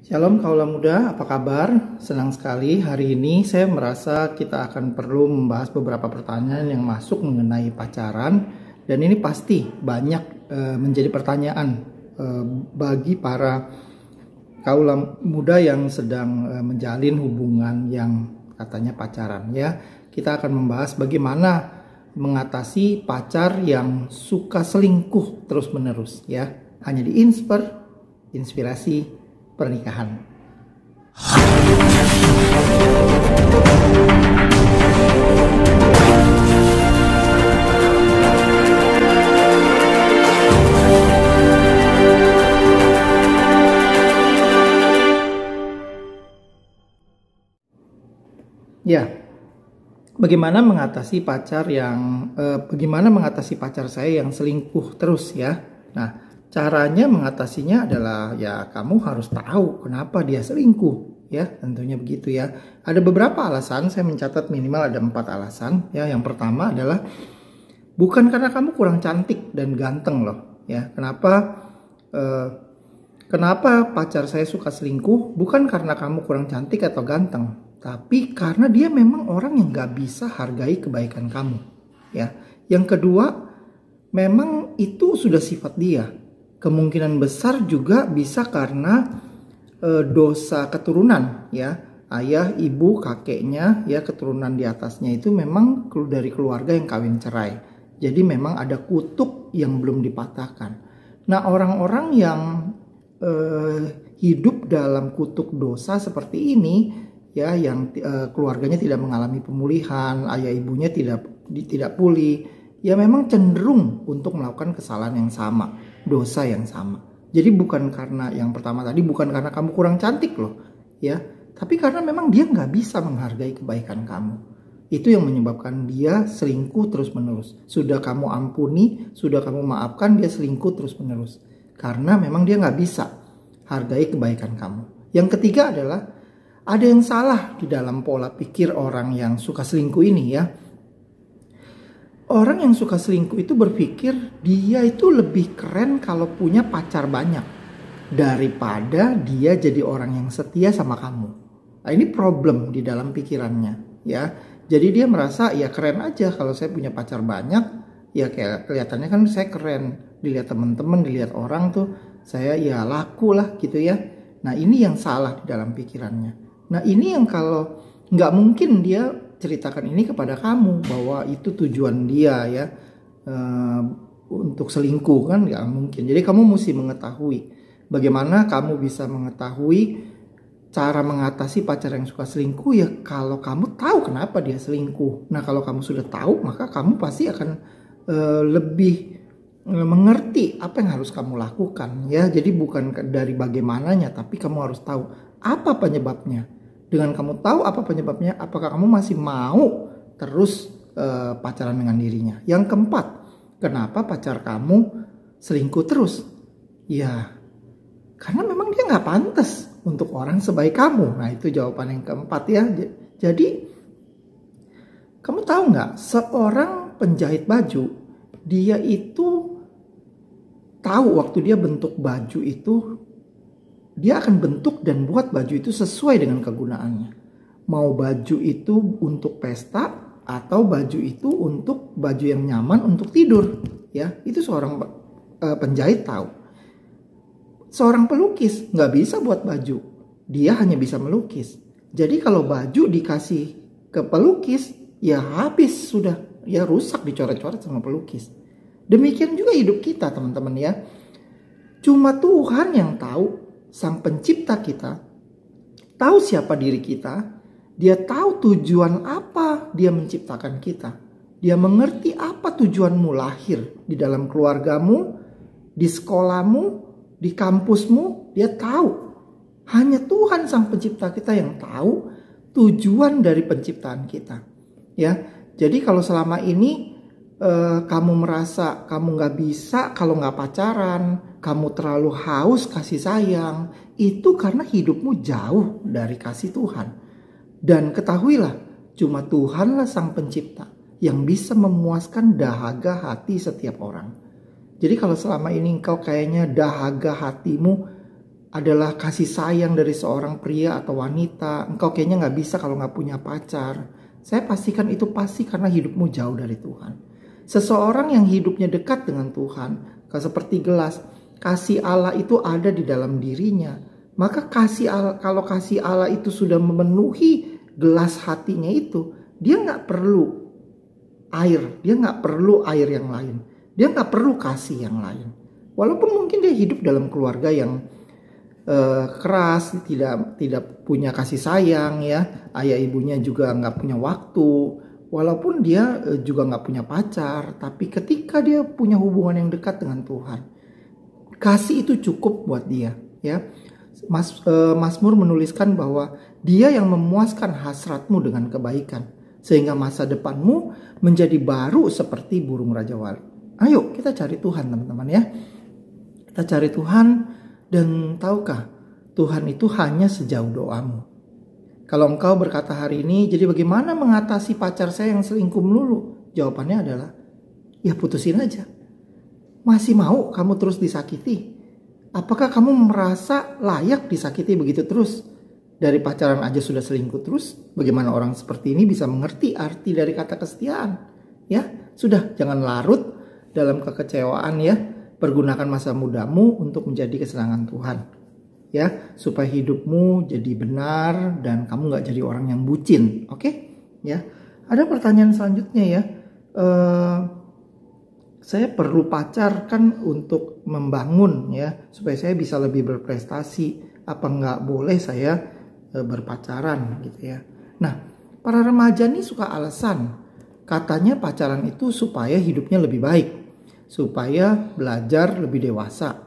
Shalom kaula muda, apa kabar? Senang sekali hari ini saya merasa kita akan perlu membahas beberapa pertanyaan yang masuk mengenai pacaran. Dan ini pasti banyak menjadi pertanyaan bagi para kaula muda yang sedang menjalin hubungan yang katanya pacaran ya. Kita akan membahas bagaimana mengatasi pacar yang suka selingkuh terus-menerus ya. Hanya di inspirasi pernikahan. Ya, bagaimana mengatasi pacar saya yang selingkuh terus ya? Nah, caranya mengatasinya adalah ya kamu harus tahu kenapa dia selingkuh ya, tentunya begitu ya. Ada beberapa alasan, saya mencatat minimal ada 4 alasan ya. Yang pertama adalah bukan karena kamu kurang cantik dan ganteng loh ya. Kenapa pacar saya suka selingkuh? Bukan karena kamu kurang cantik atau ganteng, tapi karena dia memang orang yang gak bisa hargai kebaikan kamu ya. Yang kedua, memang itu sudah sifat dia. Kemungkinan besar juga bisa karena dosa keturunan ya. Ayah, ibu, kakeknya ya, keturunan di atasnya itu memang dari keluarga yang kawin cerai. Jadi memang ada kutuk yang belum dipatahkan. Nah, orang-orang yang hidup dalam kutuk dosa seperti ini ya, yang keluarganya tidak mengalami pemulihan, ayah ibunya tidak pulih, ya memang cenderung untuk melakukan kesalahan yang sama, dosa yang sama. Jadi bukan karena yang pertama tadi, bukan karena kamu kurang cantik loh ya, tapi karena memang dia nggak bisa menghargai kebaikan kamu. Itu yang menyebabkan dia selingkuh terus menerus. Sudah kamu ampuni, sudah kamu maafkan, dia selingkuh terus menerus karena memang dia nggak bisa hargai kebaikan kamu. Yang ketiga adalah ada yang salah di dalam pola pikir orang yang suka selingkuh ini ya. Orang yang suka selingkuh itu berpikir dia itu lebih keren kalau punya pacar banyak daripada dia jadi orang yang setia sama kamu. Nah, ini problem di dalam pikirannya ya. Jadi dia merasa ya keren aja kalau saya punya pacar banyak, ya kayak kelihatannya kan saya keren, dilihat teman-teman, dilihat orang tuh saya ya laku lah gitu ya. Nah, ini yang salah di dalam pikirannya. Nah, ini yang kalau nggak mungkin dia ceritakan ini kepada kamu bahwa itu tujuan dia ya, untuk selingkuh kan nggak mungkin. Jadi kamu mesti mengetahui bagaimana kamu bisa mengetahui cara mengatasi pacar yang suka selingkuh ya, kalau kamu tahu kenapa dia selingkuh. Nah, kalau kamu sudah tahu maka kamu pasti akan lebih mengerti apa yang harus kamu lakukan ya. Jadi bukan dari bagaimananya, tapi kamu harus tahu apa penyebabnya. Dengan kamu tahu apa penyebabnya, apakah kamu masih mau terus pacaran dengan dirinya? Yang keempat, kenapa pacar kamu selingkuh terus? Ya, karena memang dia nggak pantas untuk orang sebaik kamu. Nah, itu jawaban yang keempat ya. Jadi, kamu tahu nggak, seorang penjahit baju, dia itu tahu waktu dia bentuk baju itu, dia akan bentuk dan buat baju itu sesuai dengan kegunaannya. Mau baju itu untuk pesta atau baju itu untuk baju yang nyaman untuk tidur. Ya, itu seorang penjahit tahu. Seorang pelukis nggak bisa buat baju. Dia hanya bisa melukis. Jadi kalau baju dikasih ke pelukis, ya habis sudah. Ya rusak, dicoret-coret sama pelukis. Demikian juga hidup kita teman-teman ya. Cuma Tuhan yang tahu. Sang pencipta kita tahu siapa diri kita, dia tahu tujuan apa dia menciptakan kita. Dia mengerti apa tujuanmu lahir di dalam keluargamu, di sekolahmu, di kampusmu, dia tahu. Hanya Tuhan sang pencipta kita yang tahu tujuan dari penciptaan kita. Ya, jadi kalau selama ini kamu merasa kamu nggak bisa kalau nggak pacaran, kamu terlalu haus kasih sayang, itu karena hidupmu jauh dari kasih Tuhan. Dan ketahuilah, cuma Tuhanlah sang pencipta yang bisa memuaskan dahaga hati setiap orang. Jadi kalau selama ini engkau kayaknya dahaga hatimu adalah kasih sayang dari seorang pria atau wanita, engkau kayaknya nggak bisa kalau nggak punya pacar. Saya pastikan itu pasti karena hidupmu jauh dari Tuhan. Seseorang yang hidupnya dekat dengan Tuhan, seperti gelas, kasih Allah itu ada di dalam dirinya. Maka kalau kasih Allah itu sudah memenuhi gelas hatinya itu, dia nggak perlu air, dia nggak perlu air yang lain, dia nggak perlu kasih yang lain. Walaupun mungkin dia hidup dalam keluarga yang keras, tidak punya kasih sayang ya, ayah ibunya juga nggak punya waktu, walaupun dia juga nggak punya pacar, tapi ketika dia punya hubungan yang dekat dengan Tuhan, kasih itu cukup buat dia ya. Mazmur menuliskan bahwa dia yang memuaskan hasratmu dengan kebaikan, sehingga masa depanmu menjadi baru seperti burung raja wali. Ayo kita cari Tuhan teman-teman ya. Kita cari Tuhan. Dan tahukah, Tuhan itu hanya sejauh doamu. Kalau engkau berkata hari ini, jadi bagaimana mengatasi pacar saya yang selingkuh melulu? Jawabannya adalah, ya putusin aja. Masih mau kamu terus disakiti? Apakah kamu merasa layak disakiti begitu terus? Dari pacaran aja sudah selingkuh terus, bagaimana orang seperti ini bisa mengerti arti dari kata kesetiaan? Ya, sudah, jangan larut dalam kekecewaan ya. Pergunakan masa mudamu untuk menjadi kesenangan Tuhan. Ya, supaya hidupmu jadi benar dan kamu gak jadi orang yang bucin. Oke? Ya. Ada pertanyaan selanjutnya ya. Saya perlu pacar kan untuk membangun ya, supaya saya bisa lebih berprestasi. Apa nggak boleh saya berpacaran gitu ya? Nah, para remaja ini suka alasan. Katanya pacaran itu supaya hidupnya lebih baik, supaya belajar lebih dewasa,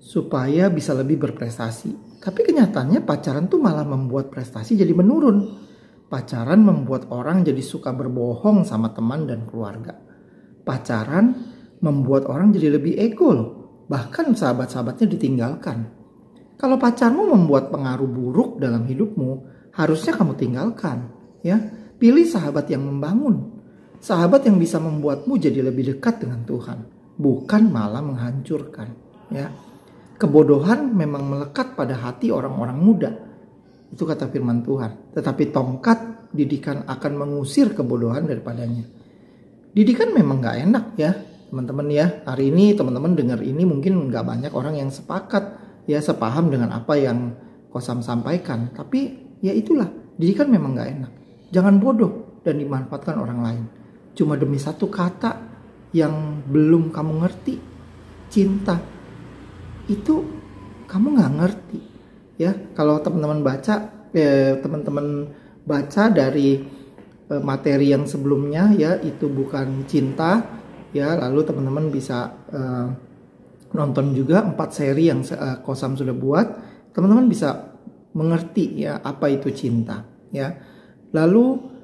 supaya bisa lebih berprestasi. Tapi kenyataannya pacaran tuh malah membuat prestasi jadi menurun. Pacaran membuat orang jadi suka berbohong sama teman dan keluarga. Pacaran membuat orang jadi lebih ego loh. Bahkan sahabat-sahabatnya ditinggalkan. Kalau pacarmu membuat pengaruh buruk dalam hidupmu, harusnya kamu tinggalkan. Ya, pilih sahabat yang membangun. Sahabat yang bisa membuatmu jadi lebih dekat dengan Tuhan. Bukan malah menghancurkan. Ya, kebodohan memang melekat pada hati orang-orang muda. Itu kata firman Tuhan. Tetapi tongkat didikan akan mengusir kebodohan daripadanya. Didikan memang gak enak ya teman-teman ya. Hari ini teman-teman dengar ini mungkin gak banyak orang yang sepakat ya, sepaham dengan apa yang Kosam sampaikan. Tapi ya itulah, didikan memang gak enak. Jangan bodoh dan dimanfaatkan orang lain cuma demi satu kata yang belum kamu ngerti. Cinta itu kamu gak ngerti ya. Kalau teman-teman baca dari materi yang sebelumnya ya, itu bukan cinta ya. Lalu teman-teman bisa nonton juga 4 seri yang Kosam sudah buat. Teman-teman bisa mengerti ya apa itu cinta ya. Lalu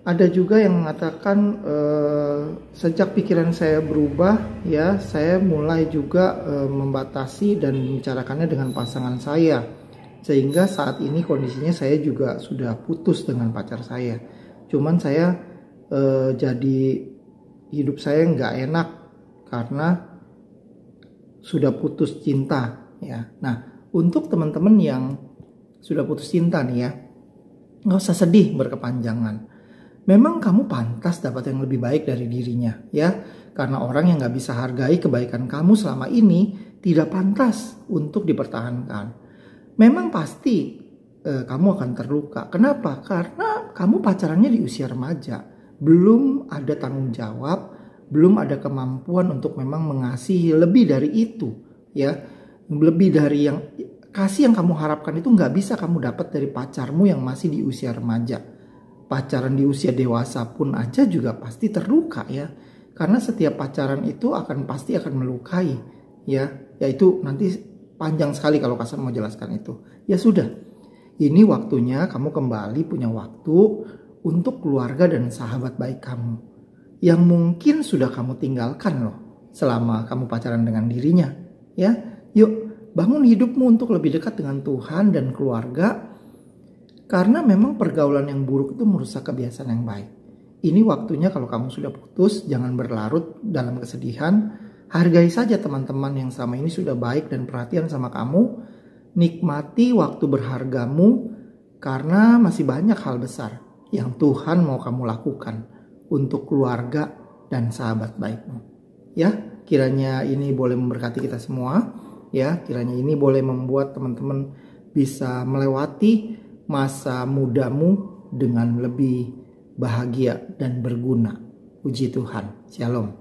ada juga yang mengatakan sejak pikiran saya berubah ya, saya mulai juga membatasi dan membicarakannya dengan pasangan saya. Sehingga saat ini kondisinya saya juga sudah putus dengan pacar saya. Cuman saya jadi hidup saya nggak enak karena sudah putus cinta ya. Nah, untuk teman-teman yang sudah putus cinta nih ya, nggak usah sedih berkepanjangan. Memang kamu pantas dapat yang lebih baik dari dirinya ya. Karena orang yang gak bisa hargai kebaikan kamu selama ini tidak pantas untuk dipertahankan. Memang pasti kamu akan terluka. Kenapa? Karena kamu pacarannya di usia remaja. Belum ada tanggung jawab, belum ada kemampuan untuk memang mengasihi lebih dari itu ya. Lebih dari yang kasih yang kamu harapkan itu gak bisa kamu dapat dari pacarmu yang masih di usia remaja. Pacaran di usia dewasa pun aja juga pasti terluka ya. Karena setiap pacaran itu pasti akan melukai ya. Yaitu nanti panjang sekali kalau Kasar mau jelaskan itu. Ya sudah, ini waktunya kamu kembali punya waktu untuk keluarga dan sahabat baik kamu. Yang mungkin sudah kamu tinggalkan loh selama kamu pacaran dengan dirinya ya. Yuk bangun hidupmu untuk lebih dekat dengan Tuhan dan keluarga. Karena memang pergaulan yang buruk itu merusak kebiasaan yang baik. Ini waktunya kalau kamu sudah putus, jangan berlarut dalam kesedihan. Hargai saja teman-teman yang sama ini sudah baik dan perhatian sama kamu. Nikmati waktu berhargamu karena masih banyak hal besar yang Tuhan mau kamu lakukan untuk keluarga dan sahabat baikmu. Ya, kiranya ini boleh memberkati kita semua. Ya, kiranya ini boleh membuat teman-teman bisa melewati masa mudamu dengan lebih bahagia dan berguna. Puji Tuhan. Shalom.